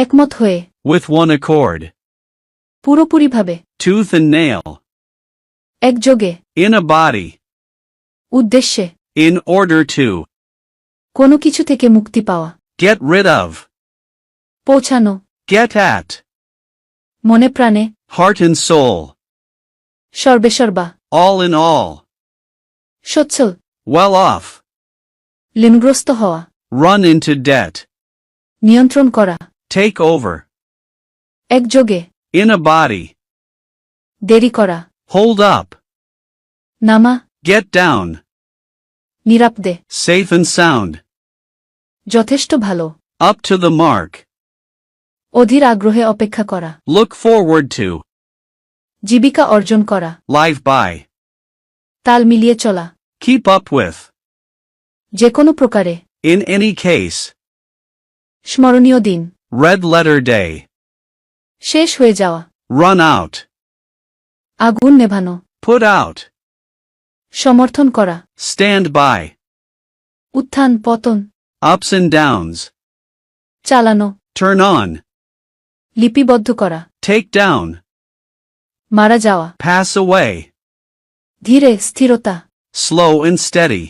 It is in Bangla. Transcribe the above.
একমত হয়ে, with one accord, পুরোপুরিভাবে, tooth and nail, একযোগে, in a body, উদ্দেশ্যে, in order to, কোনো কিছু থেকে মুক্তি পাওয়া, get rid of, পৌঁছানো, get at, মনে প্রাণে, heart and soul, সর্বেসর্বা, all in all, সচ্ছল, well off, ঋণগ্রস্ত হওয়া, run into debt, নিয়ন্ত্রণ করা, take over, একযোগে, in a body, দেরি করা, hold up, নামা, get down, নিরাপদে, safe and sound, যথেষ্ট ভালো, up to the mark, অধীর আগ্রহে অপেক্ষা করা, look forward to, জীবিকা অর্জন করা, live by, তাল মিলিয়ে চলা, keep up with, যে কোনো প্রকারে, in any case, স্মরণীয় দিন, red letter day, শেষ হয়ে যাওয়া, run out, আগুন নেভানো, put out, সমর্থন করা, stand by, উত্থান পতন, ups and downs, চালানো, turn on, লিপিবদ্ধ করা, take down, মারা যাওয়া, pass away, ধীরে স্থিরতা, slow and steady,